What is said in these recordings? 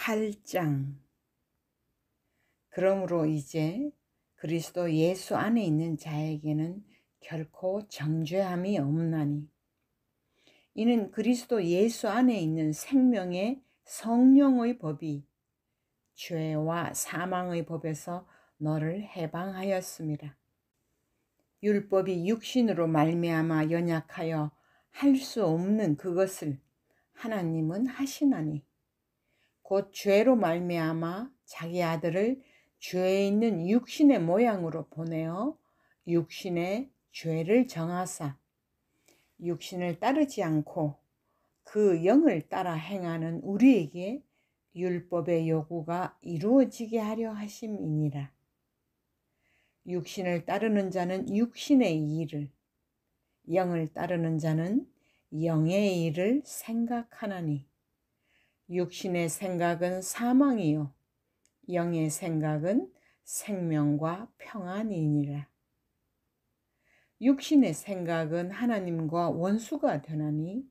8장. 그러므로 이제 그리스도 예수 안에 있는 자에게는 결코 정죄함이 없나니, 이는 그리스도 예수 안에 있는 생명의 성령의 법이 죄와 사망의 법에서 너를 해방하였습니다. 율법이 육신으로 말미암아 연약하여 할 수 없는 그것을 하나님은 하시나니, 곧 죄로 말미암아 자기 아들을 죄에 있는 육신의 모양으로 보내어 육신의 죄를 정하사 육신을 따르지 않고 그 영을 따라 행하는 우리에게 율법의 요구가 이루어지게 하려 하심이니라. 육신을 따르는 자는 육신의 일을, 영을 따르는 자는 영의 일을 생각하나니, 육신의 생각은 사망이요 영의 생각은 생명과 평안이니라. 육신의 생각은 하나님과 원수가 되나니,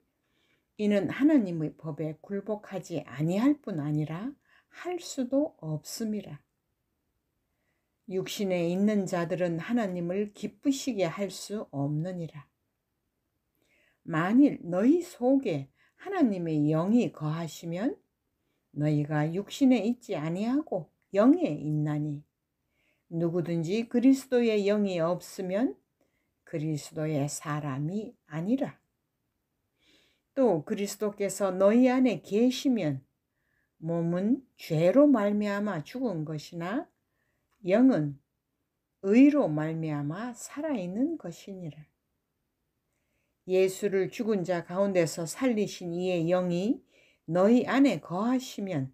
이는 하나님의 법에 굴복하지 아니할 뿐 아니라 할 수도 없음이라. 육신에 있는 자들은 하나님을 기쁘시게 할 수 없느니라. 만일 너희 속에 하나님의 영이 거하시면 너희가 육신에 있지 아니하고 영에 있나니, 누구든지 그리스도의 영이 없으면 그리스도의 사람이 아니라. 또 그리스도께서 너희 안에 계시면 몸은 죄로 말미암아 죽은 것이나 영은 의로 말미암아 살아있는 것이니라. 예수를 죽은 자 가운데서 살리신 이의 영이 너희 안에 거하시면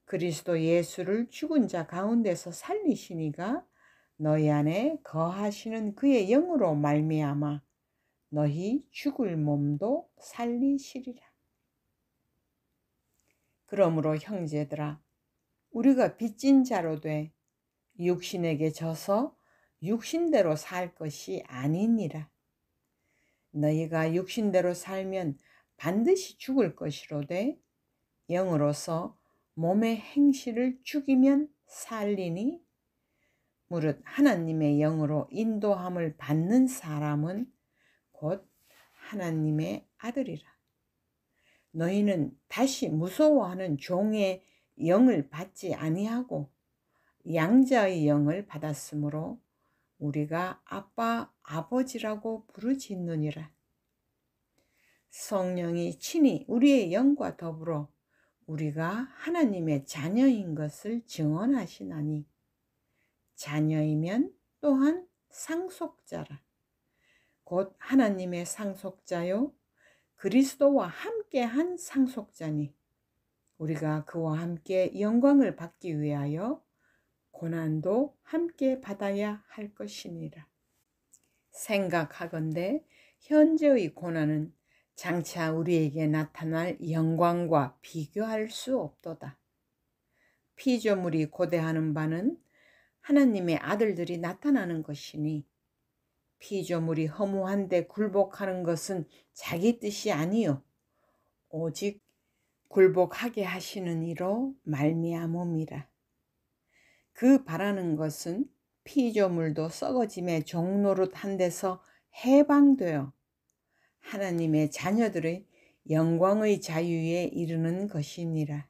그리스도 예수를 죽은 자 가운데서 살리신 이가 너희 안에 거하시는 그의 영으로 말미암아 너희 죽을 몸도 살리시리라. 그러므로 형제들아, 우리가 빚진 자로 돼 육신에게 져서 육신대로 살 것이 아니니라. 너희가 육신대로 살면 반드시 죽을 것이로되 영으로서 몸의 행실을 죽이면 살리니, 무릇 하나님의 영으로 인도함을 받는 사람은 곧 하나님의 아들이라. 너희는 다시 무서워하는 종의 영을 받지 아니하고 양자의 영을 받았으므로 우리가 아빠, 아버지라고 부르짖느니라. 성령이 친히 우리의 영과 더불어 우리가 하나님의 자녀인 것을 증언하시나니, 자녀이면 또한 상속자라. 곧 하나님의 상속자요 그리스도와 함께한 상속자니, 우리가 그와 함께 영광을 받기 위하여 고난도 함께 받아야 할 것이니라. 생각하건대 현재의 고난은 장차 우리에게 나타날 영광과 비교할 수 없도다. 피조물이 고대하는 바는 하나님의 아들들이 나타나는 것이니, 피조물이 허무한데 굴복하는 것은 자기 뜻이 아니요 오직 굴복하게 하시는 이로 말미암음이라. 그 바라는 것은 피조물도 썩어짐의 종노릇한 데서 해방되어 하나님의 자녀들의 영광의 자유에 이르는 것이니라.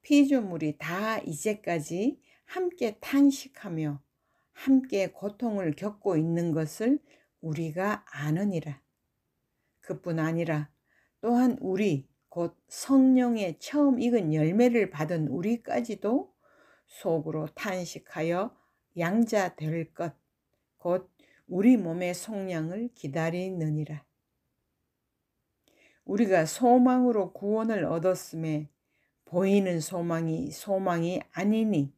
피조물이 다 이제까지 함께 탄식하며 함께 고통을 겪고 있는 것을 우리가 아느니라. 그뿐 아니라 또한 우리 곧 성령의 처음 익은 열매를 받은 우리까지도 속으로 탄식하여 양자 될 것, 곧 우리 몸의 속량을 기다리느니라. 우리가 소망으로 구원을 얻었음에 보이는 소망이 아니니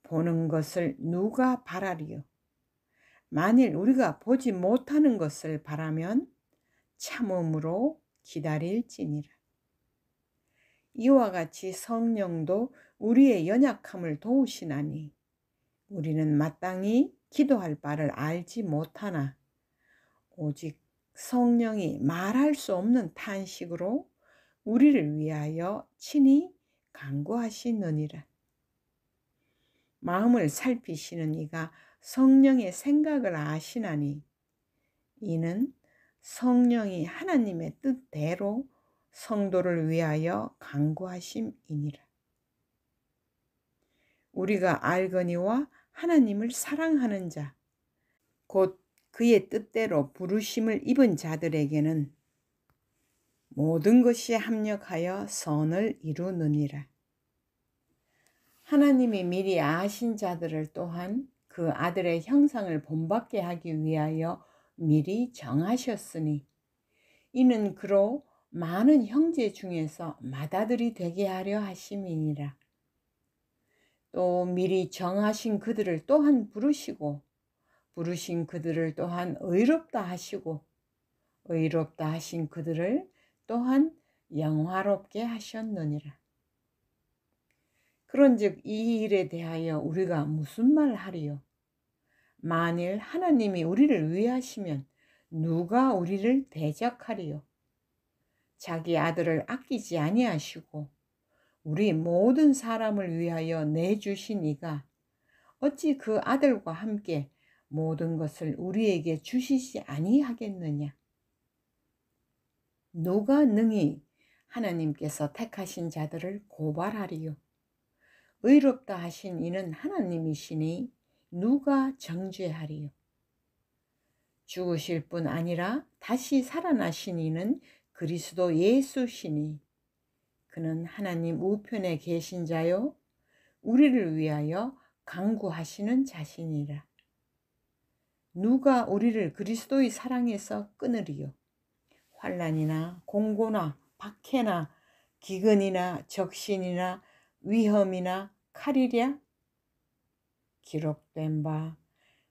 보는 것을 누가 바라리요. 만일 우리가 보지 못하는 것을 바라면 참음으로 기다릴지니라. 이와 같이 성령도 우리의 연약함을 도우시나니, 우리는 마땅히 기도할 바를 알지 못하나 오직 성령이 말할 수 없는 탄식으로 우리를 위하여 친히 간구하시느니라. 마음을 살피시는 이가 성령의 생각을 아시나니 이는 성령이 하나님의 뜻대로 성도를 위하여 간구하심이니라. 우리가 알거니와 하나님을 사랑하는 자, 곧 그의 뜻대로 부르심을 입은 자들에게는 모든 것이 합력하여 선을 이루느니라. 하나님이 미리 아신 자들을 또한 그 아들의 형상을 본받게 하기 위하여 미리 정하셨으니 이는 그로 많은 형제 중에서 맏아들이 되게 하려 하심이니라. 또 미리 정하신 그들을 또한 부르시고 부르신 그들을 또한 의롭다 하시고 의롭다 하신 그들을 또한 영화롭게 하셨느니라. 그런즉 이 일에 대하여 우리가 무슨 말 하리요? 만일 하나님이 우리를 위하시면 누가 우리를 대적하리요? 자기 아들을 아끼지 아니하시고 우리 모든 사람을 위하여 내주신 이가 어찌 그 아들과 함께 모든 것을 우리에게 주시지 아니하겠느냐? 누가 능히 하나님께서 택하신 자들을 고발하리요? 의롭다 하신 이는 하나님이시니 누가 정죄하리요? 죽으실 뿐 아니라 다시 살아나신 이는 그리스도 예수시니 그는 하나님 우편에 계신 자요 우리를 위하여 간구하시는 자신이라. 누가 우리를 그리스도의 사랑에서 끊으리요? 환난이나 공고나 박해나 기근이나 적신이나 위험이나 칼이랴? 기록된 바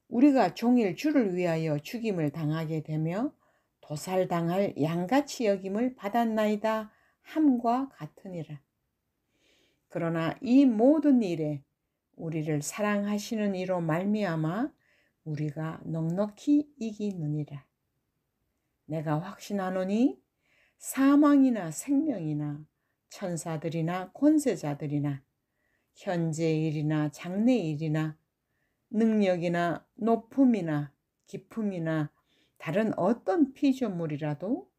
우리가 종일 주를 위하여 죽임을 당하게 되며 도살당할 양같이 여김을 받았나이다 함과 같으니라. 그러나 이 모든 일에 우리를 사랑하시는 이로 말미암아 우리가 넉넉히 이기느니라. 내가 확신하노니 사망이나 생명이나 천사들이나 권세자들이나 현재일이나 장래일이나 능력이나 높음이나 깊음이나 다른 어떤 피조물이라도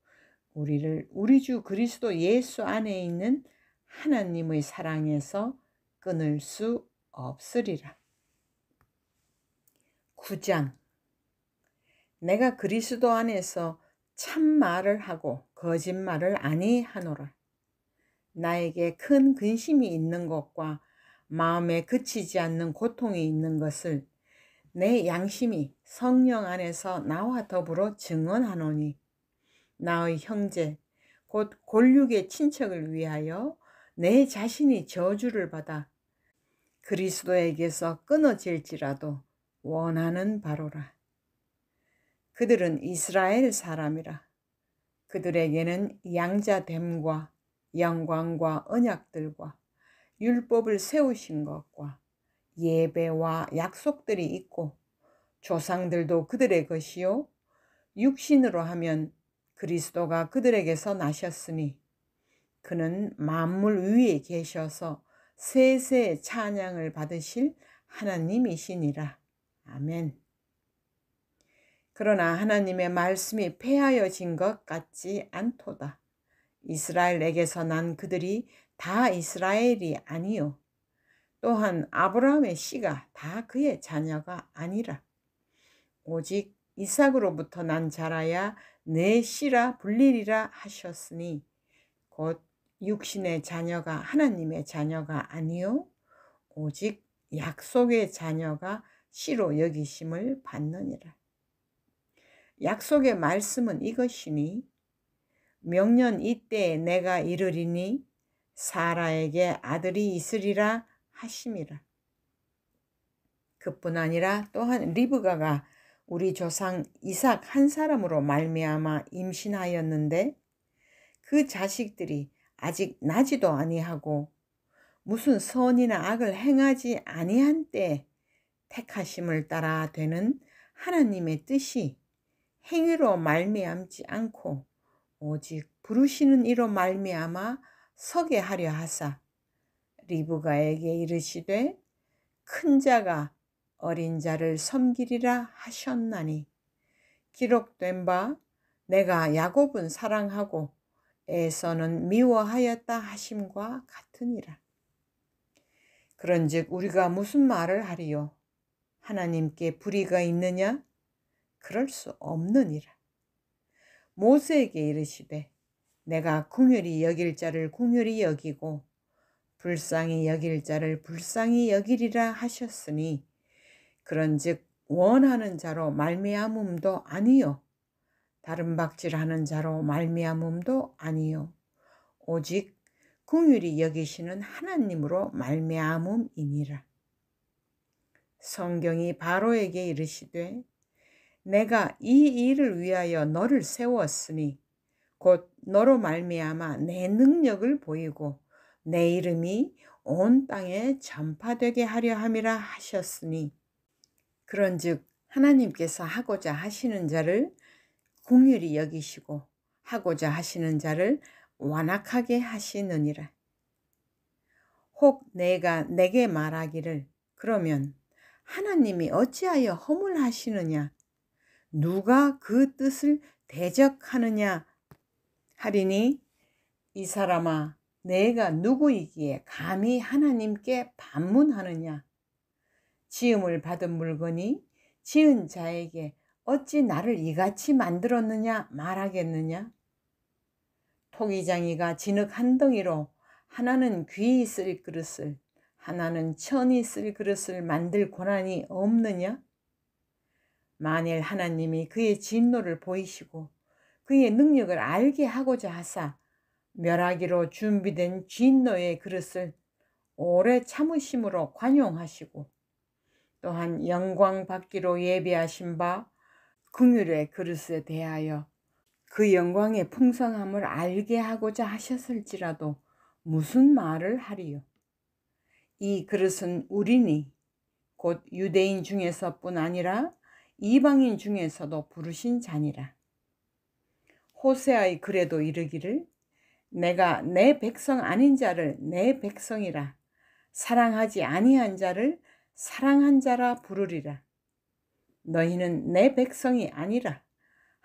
우리를 우리 주 그리스도 예수 안에 있는 하나님의 사랑에서 끊을 수 없으리라. 9장. 내가 그리스도 안에서 참말을 하고 거짓말을 아니하노라. 나에게 큰 근심이 있는 것과 마음에 그치지 않는 고통이 있는 것을 내 양심이 성령 안에서 나와 더불어 증언하노니 나의 형제 곧 골육의 친척을 위하여 내 자신이 저주를 받아 그리스도에게서 끊어질지라도 원하는 바로라. 그들은 이스라엘 사람이라. 그들에게는 양자됨과 영광과 언약들과 율법을 세우신 것과 예배와 약속들이 있고 조상들도 그들의 것이요 육신으로 하면 그리스도가 그들에게서 나셨으니 그는 만물 위에 계셔서 세세 찬양을 받으실 하나님이시니라. 아멘. 그러나 하나님의 말씀이 폐하여진 것 같지 않도다. 이스라엘에게서 난 그들이 다 이스라엘이 아니요 또한 아브라함의 씨가 다 그의 자녀가 아니라 오직 이삭으로부터 난 자라야 내 씨라 불리리라 하셨으니 곧 육신의 자녀가 하나님의 자녀가 아니요 오직 약속의 자녀가 씨로 여기심을 받느니라. 약속의 말씀은 이것이니 명년 이때에 내가 이르리니 사라에게 아들이 있으리라 하심이라. 그뿐 아니라 또한 리브가가 우리 조상 이삭 한 사람으로 말미암아 임신하였는데 그 자식들이 아직 나지도 아니하고 무슨 선이나 악을 행하지 아니한 때에 택하심을 따라 되는 하나님의 뜻이 행위로 말미암지 않고 오직 부르시는 이로 말미암아 서게 하려 하사 리브가에게 이르시되 큰 자가 어린 자를 섬기리라 하셨나니 기록된 바 내가 야곱은 사랑하고 에서는 미워하였다 하심과 같으니라. 그런즉 우리가 무슨 말을 하리요? 하나님께 불의가 있느냐? 그럴 수 없느니라. 모세에게 이르시되 내가 긍휼히 여길 자를 긍휼히 여기고 불쌍히 여길 자를 불쌍히 여기리라 하셨으니 그런즉 원하는 자로 말미암음도 아니요 다른 박질하는 자로 말미암음도 아니요 오직 긍휼히 여기시는 하나님으로 말미암음이니라. 성경이 바로에게 이르시되 내가 이 일을 위하여 너를 세웠으니 곧 너로 말미암아 내 능력을 보이고 내 이름이 온 땅에 전파되게 하려 함이라 하셨으니 그런즉 하나님께서 하고자 하시는 자를 긍휼히 여기시고 하고자 하시는 자를 완악하게 하시느니라. 혹 내가 내게 말하기를 그러면 하나님이 어찌하여 허물하시느냐 누가 그 뜻을 대적하느냐 하리니 이 사람아 내가 누구이기에 감히 하나님께 반문하느냐 지음을 받은 물건이 지은 자에게 어찌 나를 이같이 만들었느냐 말하겠느냐 토기장이가 진흙 한 덩이로 하나는 귀히 쓸 그릇을 하나는 천히 쓸 그릇을 만들 권한이 없느냐 만일 하나님이 그의 진노를 보이시고 그의 능력을 알게 하고자 하사 멸하기로 준비된 진노의 그릇을 오래 참으심으로 관용하시고 또한 영광 받기로 예비하신 바 긍휼의 그릇에 대하여 그 영광의 풍성함을 알게 하고자 하셨을지라도 무슨 말을 하리요? 이 그릇은 우리니 곧 유대인 중에서뿐 아니라 이방인 중에서도 부르신 자니라. 호세아의 글에도 이르기를 내가 내 백성 아닌 자를 내 백성이라 사랑하지 아니한 자를 사랑한 자라 부르리라. 너희는 내 백성이 아니라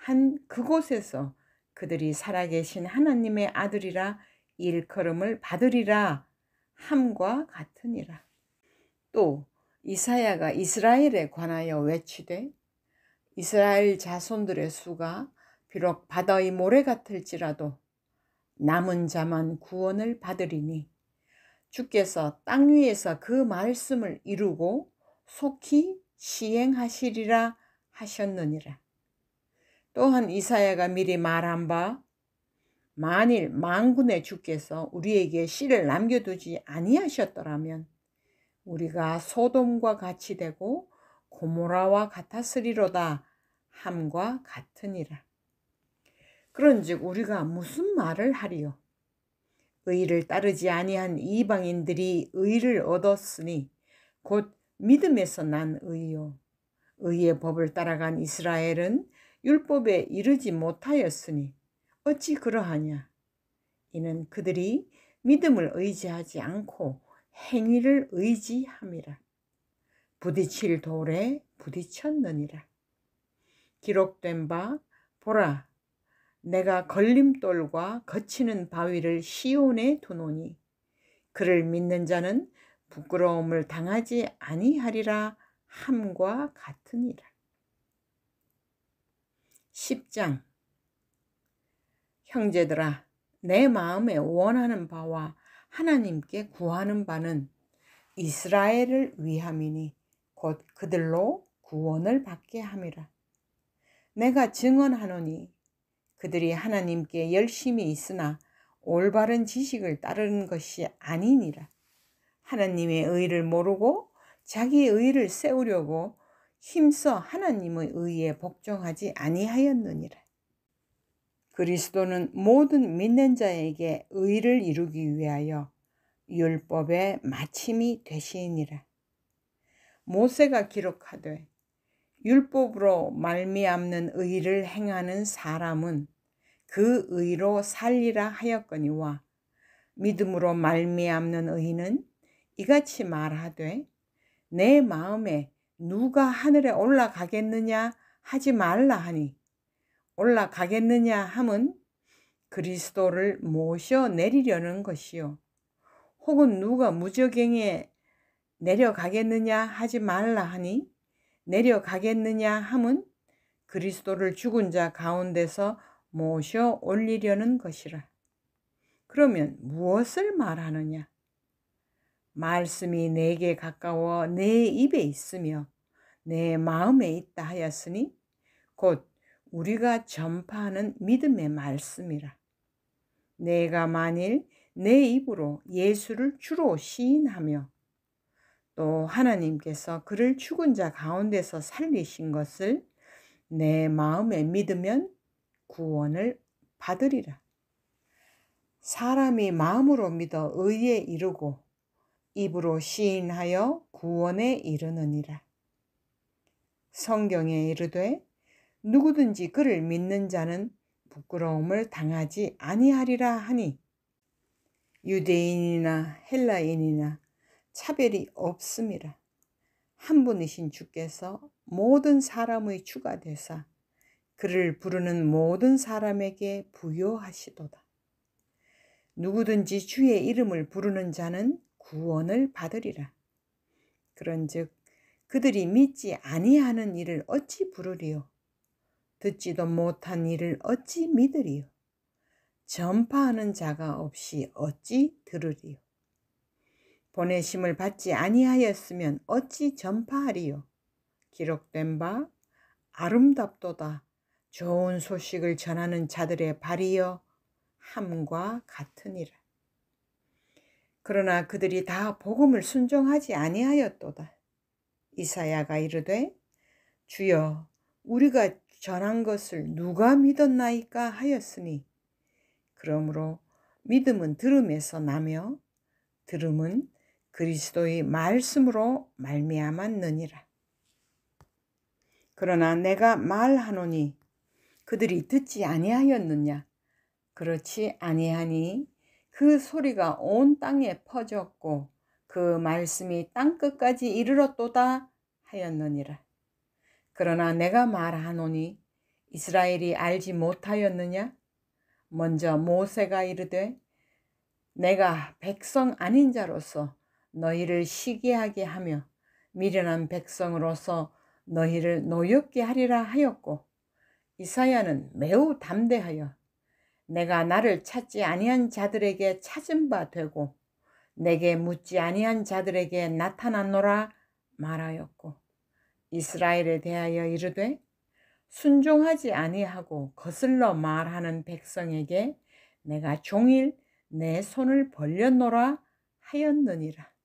한 그곳에서 그들이 살아계신 하나님의 아들이라 일컬음을 받으리라 함과 같으니라. 또 이사야가 이스라엘에 관하여 외치되 이스라엘 자손들의 수가 비록 바다의 모래 같을지라도 남은 자만 구원을 받으리니 주께서 땅 위에서 그 말씀을 이루고 속히 시행하시리라 하셨느니라. 또한 이사야가 미리 말한 바 만일 만군의 주께서 우리에게 씨를 남겨두지 아니하셨더라면 우리가 소돔과 같이 되고 고모라와 같았으리로다 함과 같으니라. 그런즉 우리가 무슨 말을 하리요? 의를 따르지 아니한 이방인들이 의를 얻었으니 곧 믿음에서 난 의요. 의의 법을 따라간 이스라엘은 율법에 이르지 못하였으니 어찌 그러하냐? 이는 그들이 믿음을 의지하지 않고 행위를 의지함이라. 부딪힐 돌에 부딪혔느니라. 기록된 바 보라 내가 걸림돌과 거치는 바위를 시온에 두노니 그를 믿는 자는 부끄러움을 당하지 아니하리라 함과 같으니라. 10장 형제들아 내 마음에 원하는 바와 하나님께 구하는 바는 이스라엘을 위함이니 곧 그들로 구원을 받게 함이라. 내가 증언하노니 그들이 하나님께 열심히 있으나 올바른 지식을 따르는 것이 아니니라. 하나님의 의를 모르고 자기의 의를 세우려고 힘써 하나님의 의에 복종하지 아니하였느니라. 그리스도는 모든 믿는 자에게 의를 이루기 위하여 율법의 마침이 되시니라. 모세가 기록하되 율법으로 말미암는 의를 행하는 사람은 그 의로 살리라 하였거니와 믿음으로 말미암는 의는 이같이 말하되 내 마음에 누가 하늘에 올라가겠느냐 하지 말라 하니, 올라가겠느냐 함은 그리스도를 모셔 내리려는 것이요, 혹은 누가 무저갱에 내려가겠느냐 하지 말라 하니, 내려가겠느냐 함은 그리스도를 죽은 자 가운데서 모셔 올리려는 것이라. 그러면 무엇을 말하느냐? 말씀이 내게 가까워 내 입에 있으며 내 마음에 있다 하였으니 곧 우리가 전파하는 믿음의 말씀이라. 내가 만일 내 입으로 예수를 주로 시인하며 또 하나님께서 그를 죽은 자 가운데서 살리신 것을 내 마음에 믿으면 구원을 받으리라. 사람이 마음으로 믿어 의에 이르고 입으로 시인하여 구원에 이르느니라. 성경에 이르되 누구든지 그를 믿는 자는 부끄러움을 당하지 아니하리라 하니, 유대인이나 헬라인이나 차별이 없음이라. 한 분이신 주께서 모든 사람의 주가 되사 그를 부르는 모든 사람에게 부요하시도다. 누구든지 주의 이름을 부르는 자는 구원을 받으리라. 그런즉 그들이 믿지 아니하는 일을 어찌 부르리요? 듣지도 못한 일을 어찌 믿으리요? 전파하는 자가 없이 어찌 들으리요? 보내심을 받지 아니하였으면 어찌 전파하리요? 기록된 바 아름답도다 좋은 소식을 전하는 자들의 발이여 함과 같으니라. 그러나 그들이 다 복음을 순종하지 아니하였도다. 이사야가 이르되 주여 우리가 전한 것을 누가 믿었나이까 하였으니, 그러므로 믿음은 들음에서 나며 들음은 그리스도의 말씀으로 말미암았느니라. 그러나 내가 말하노니 그들이 듣지 아니하였느냐? 그렇지 아니하니 그 소리가 온 땅에 퍼졌고 그 말씀이 땅끝까지 이르렀도다 하였느니라. 그러나 내가 말하노니 이스라엘이 알지 못하였느냐? 먼저 모세가 이르되 내가 백성 아닌 자로서 너희를 시기하게 하며 미련한 백성으로서 너희를 노엽게 하리라 하였고, 이사야는 매우 담대하여 내가 나를 찾지 아니한 자들에게 찾은 바 되고 내게 묻지 아니한 자들에게 나타났노라 말하였고, 이스라엘에 대하여 이르되 순종하지 아니하고 거슬러 말하는 백성에게 내가 종일 내 손을 벌렸노라 하였느니라.